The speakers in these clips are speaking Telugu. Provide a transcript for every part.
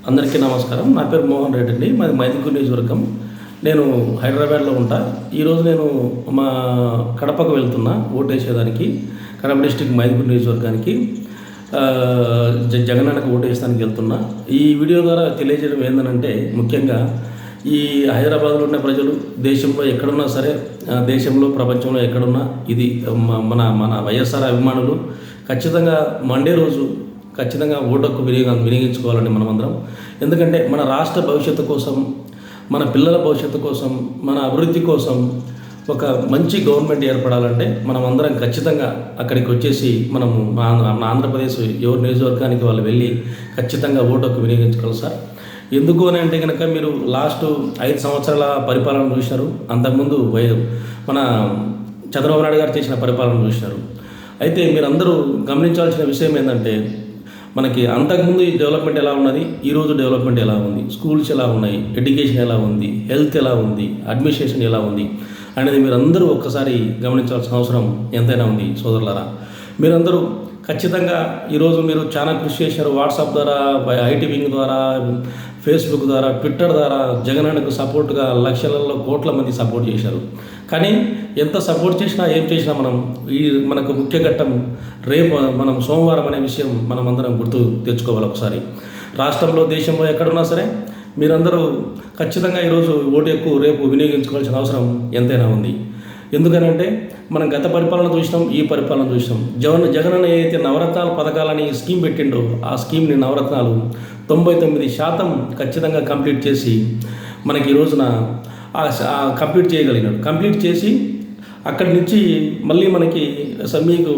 అందరికీ నమస్కారం. నా పేరు మోహన్ రెడ్డి అండి. మాది మైదుకూరు నియోజకవర్గం. నేను హైదరాబాద్లో ఉంటా. ఈరోజు నేను మా కడపకు వెళ్తున్నా ఓటేసేదానికి. కడప డిస్ట్రిక్ట్ మైదుకూరు నియోజకవర్గానికి జగనన్నకు ఓటేసేదానికి వెళ్తున్నా. ఈ వీడియో ద్వారా తెలియజేయడం ఏంటంటే, ముఖ్యంగా ఈ హైదరాబాద్లో ఉన్న ప్రజలు దేశంలో ఎక్కడున్నా సరే, దేశంలో ప్రపంచంలో ఎక్కడున్నా ఇది మన మన వైఎస్ఆర్ అభిమానులు ఖచ్చితంగా మండే రోజు ఖచ్చితంగా ఓటు హక్కు వినియోగించుకోవాలండి మనమందరం. ఎందుకంటే మన రాష్ట్ర భవిష్యత్తు కోసం, మన పిల్లల భవిష్యత్తు కోసం, మన అభివృద్ధి కోసం ఒక మంచి గవర్నమెంట్ ఏర్పడాలంటే మనం అందరం ఖచ్చితంగా అక్కడికి వచ్చేసి మనము మన ఆంధ్రప్రదేశ్ ఎవరి నియోజకవర్గానికి వాళ్ళు వెళ్ళి ఖచ్చితంగా ఓటు హక్కు వినియోగించుకోవాలి సార్. ఎందుకు అని అంటే కనుక, మీరు లాస్ట్ 5 సంవత్సరాల పరిపాలన చూసినారు. అంతకుముందు మన చంద్రబాబు నాయుడు గారు చేసిన పరిపాలన చూసినారు. అయితే మీరందరూ గమనించాల్సిన విషయం ఏంటంటే, మనకి అంతకుముందు ఈ డెవలప్మెంట్ ఎలా ఉన్నది, ఈరోజు డెవలప్మెంట్ ఎలా ఉంది, స్కూల్స్ ఎలా ఉన్నాయి, ఎడ్యుకేషన్ ఎలా ఉంది, హెల్త్ ఎలా ఉంది, అడ్మినిస్ట్రేషన్ ఎలా ఉంది అనేది మీరందరూ ఒక్కసారి గమనించాల్సిన అవసరం ఎంతైనా ఉంది సోదరులారా. మీరందరూ ఖచ్చితంగా ఈరోజు మీరు చాలా కృషి చేశారు. వాట్సాప్ ద్వారా, ఐటీ వింగ్ ద్వారా, ఫేస్బుక్ ద్వారా, ట్విట్టర్ ద్వారా జగనన్నకు సపోర్ట్గా లక్షలలో కోట్ల మంది సపోర్ట్ చేశారు. కానీ ఎంత సపోర్ట్ చేసినా ఏం చేసినా మనకు ముఖ్య ఘట్టం రేపు మనం సోమవారం అనే విషయం మనం అందరం గుర్తు తెచ్చుకోవాలి ఒకసారి. రాష్ట్రంలో, దేశంలో ఎక్కడున్నా సరే మీరందరూ ఖచ్చితంగా ఈరోజు ఓటు హక్కు రేపు వినియోగించుకోవాల్సిన అవసరం ఎంతైనా ఉంది. ఎందుకనంటే మనం గత పరిపాలన చూసినాం, ఈ పరిపాలన చూసినాం. జగనన్న ఏదైతే నవరత్నాల పథకాలని స్కీమ్ పెట్టిండో ఆ స్కీమ్ని నవరత్నాలు 99% ఖచ్చితంగా కంప్లీట్ చేసి మనకి ఈ రోజున కంప్లీట్ చేయగలిగినాడు. కంప్లీట్ చేసి అక్కడి నుంచి మళ్ళీ మనకి మీకు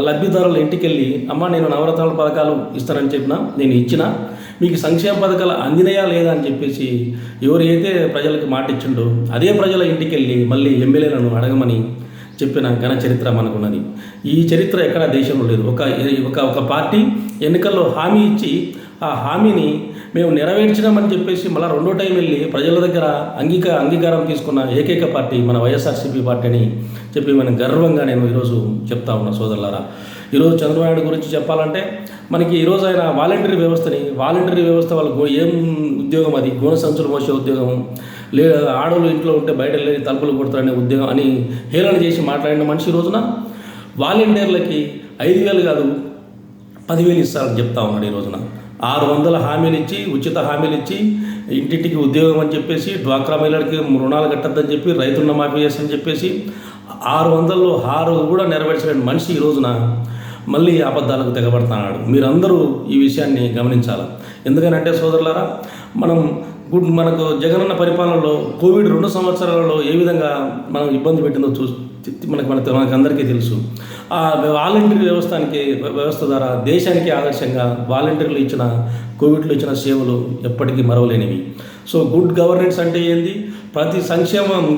లబ్ధిదారుల ఇంటికి వెళ్ళి, అమ్మ నేను నవరత్నాల పథకాలు ఇస్తానని చెప్పినా, నేను ఇచ్చినా, మీకు సంక్షేమ పథకాలు అందినయా లేదా అని చెప్పేసి ఎవరైతే ప్రజలకు మాట ఇచ్చిండో అదే ప్రజల ఇంటికి వెళ్ళి మళ్ళీ ఎమ్మెల్యేలను అడగమని చెప్పిన ఘన చరిత్ర మనకున్నది. ఈ చరిత్ర ఎక్కడా దేశంలో లేదు. ఒక పార్టీ ఎన్నికల్లో హామీ ఇచ్చి ఆ హామీని మేము నెరవేర్చినామని చెప్పేసి మళ్ళీ రెండో టైం వెళ్ళి ప్రజల దగ్గర అంగీకారం తీసుకున్న ఏకైక పార్టీ మన వైఎస్ఆర్సీపీ పార్టీ అని చెప్పి మనం గర్వంగా నేను ఈరోజు చెప్తా ఉన్నా సోదరులారా. ఈరోజు చంద్రబాబు నాయుడు గురించి చెప్పాలంటే, మనకి ఈరోజు ఆయన వాలంటరీ వ్యవస్థ వాళ్ళకు ఏం ఉద్యోగం, అది గోనె సంచులు మోసే ఉద్యోగం, ఆడవాళ్ళు ఇంట్లో ఉంటే బయట వెళ్ళి తలుపులు కొడతారనే ఉద్యోగం అని హేళన చేసి మాట్లాడిన మనిషి ఈ రోజున వాలంటీర్లకి 5,000 కాదు 10,000 ఇస్తారని చెప్తా ఉన్నాడు. ఈ రోజున 600 హామీలు ఇచ్చి, ఉచిత హామీలు ఇచ్చి, ఇంటింటికి ఉద్యోగం అని చెప్పేసి, డ్వాక్రా మహిళలకి రుణాలు కట్టద్దని చెప్పి, రైతున్న మాఫీ చేస్తని చెప్పేసి 600లో 6 కూడా నెరవేర్చలేని మనిషి ఈ రోజున మళ్ళీ అబద్ధాలకు తెగబడుతున్నాడు. మీరందరూ ఈ విషయాన్ని గమనించాలి. ఎందుకనంటే సోదరులారా, మనకు జగనన్న పరిపాలనలో కోవిడ్ 2 సంవత్సరాలలో ఏ విధంగా మనం ఇబ్బంది పెట్టిందో మనకు అందరికీ తెలుసు. ఆ వాలంటీర్ వ్యవస్థ ద్వారా దేశానికి ఆదర్శంగా వాలంటీర్లు కోవిడ్లో ఇచ్చిన సేవలు ఎప్పటికీ మరవలేనివి. సో గుడ్ గవర్నెన్స్ అంటే ఏంది,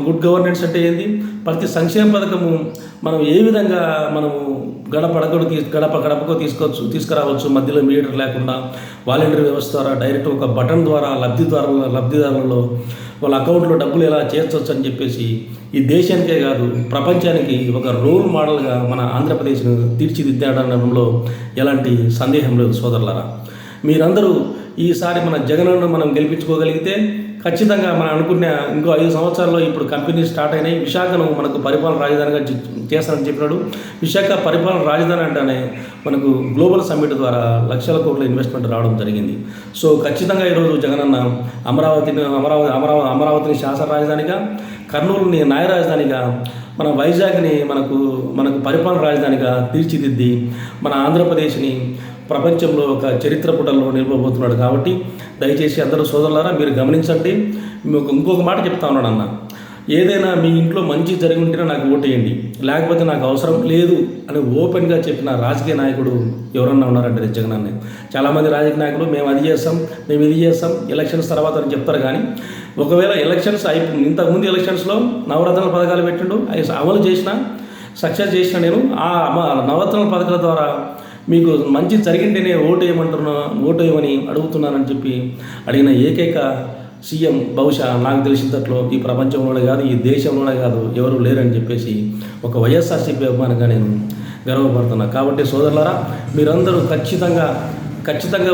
గుడ్ గవర్నెన్స్ అంటే ఏంది, ప్రతి సంక్షేమ పథకము మనం ఏ విధంగా మనము గడపకు తీసుకురావచ్చు, మధ్యలో మీటర్ లేకుండా వాలంటీర్ వ్యవస్థ ద్వారా డైరెక్ట్ ఒక బటన్ ద్వారా లబ్ధిదారులలో వాళ్ళ అకౌంట్లో డబ్బులు ఎలా చేర్చవచ్చు అని చెప్పేసి ఈ దేశానికే కాదు ప్రపంచానికి ఒక రోల్ మోడల్గా మన ఆంధ్రప్రదేశ్ను తీర్చిదిద్దడంలో ఎలాంటి సందేహం లేదు సోదరులారా. మీరందరూ ఈసారి మన జగనన్నను మనం గెలిపించుకోగలిగితే ఖచ్చితంగా మనం అనుకున్న ఇంకో 5 సంవత్సరాల్లో ఇప్పుడు కంపెనీ స్టార్ట్ అయినాయి. విశాఖను మనకు పరిపాలన రాజధానిగా చేస్తానని చెప్పినాడు. విశాఖ పరిపాలన రాజధాని అంటేనే మనకు గ్లోబల్ సమ్మిట్ ద్వారా లక్షల కోట్ల ఇన్వెస్ట్మెంట్ రావడం జరిగింది. సో ఖచ్చితంగా ఈరోజు జగనన్న అమరావతిని శాసన రాజధానిగా, కర్నూలుని న్యాయ రాజధానిగా, మన వైజాగ్ని మనకు పరిపాలన రాజధానిగా తీర్చిదిద్ది మన ఆంధ్రప్రదేశ్ని ప్రపంచంలో ఒక చరిత్ర పుటల్లో నిలబోతున్నాడు. కాబట్టి దయచేసి అందరూ సోదరులారా మీరు గమనించండి. మీకు ఇంకొక మాట చెప్తా ఉన్నాడు అన్న, ఏదైనా మీ ఇంట్లో మంచి జరిగి ఉంటేనే నాకు ఓటేయండి, లేకపోతే నాకు అవసరం లేదు అని ఓపెన్గా చెప్పిన రాజకీయ నాయకుడు ఎవరన్నా ఉన్నారంటే జగనన్నే. చాలామంది రాజకీయ నాయకులు మేము అది చేస్తాం, మేము ఇది చేస్తాం, ఎలక్షన్స్ తర్వాత అని చెప్తారు. కానీ ఒకవేళ ఎలక్షన్స్ ఇంతకుముందు ఎలక్షన్స్లో నవరత్నాల పథకాలు పెట్టిండు, అమలు చేసిన సక్సెస్ చేసిన నేను ఆ నవరత్నాల పథకాల ద్వారా మీకు మంచి జరిగింటేనే ఓటు వేయమని అడుగుతున్నానని చెప్పి అడిగిన ఏకైక సీఎం బహుశా నాకు తెలిసినట్లో ఈ ప్రపంచంలోనే కాదు, ఈ దేశంలోనే కాదు ఎవరు లేరని చెప్పేసి ఒక వైఎస్ఆర్సీపీ అభిమానంగా నేను గర్వపడుతున్నా. కాబట్టి సోదరులారా మీరందరూ ఖచ్చితంగా ఖచ్చితంగా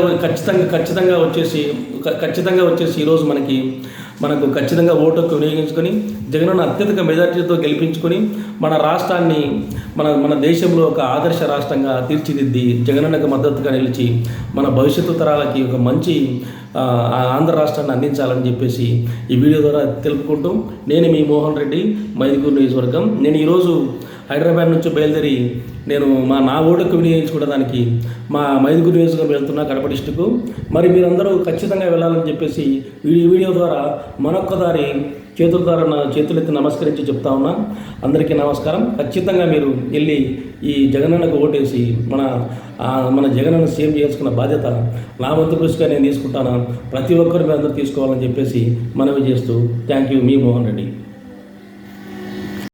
వచ్చేసి ఈరోజు మనకు ఖచ్చితంగా ఓటు హక్కు వినియోగించుకొని జగనన్న అత్యధిక మెజార్టీతో గెలిపించుకొని మన రాష్ట్రాన్ని మన దేశంలో ఒక ఆదర్శ రాష్ట్రంగా తీర్చిదిద్ది జగనన్నకు మద్దతుగా నిలిచి మన భవిష్యత్తు తరాలకి ఒక మంచి ఆంధ్ర రాష్ట్రాన్ని అందించాలని చెప్పేసి ఈ వీడియో ద్వారా తెలుపుకుంటూ నేను మీ మోహన్ రెడ్డి, మైదుకూరు నియోజకవర్గం. నేను ఈరోజు హైదరాబాద్ నుంచి బయలుదేరి నేను నా ఓటుకు వినియోగించుకోవడానికి మా మైదుకూరు నియోజకవర్గం వెళ్తున్నా, కడప డిస్టిక్. మరి మీరందరూ ఖచ్చితంగా వెళ్ళాలని చెప్పేసి ఈ వీడియో ద్వారా మరొక్కసారి చేతులెత్తి నమస్కరించి చెప్తా ఉన్నా. అందరికీ నమస్కారం. ఖచ్చితంగా మీరు వెళ్ళి ఈ జగనన్నకు ఓటేసి మన జగనన్న సీఎం చేసుకున్న బాధ్యత నా వంతు కృషిగా నేను తీసుకుంటాను. ప్రతి ఒక్కరు మీరు అందరూ తీసుకోవాలని చెప్పేసి మనవి చేస్తూ thank you, me Mohan Reddy.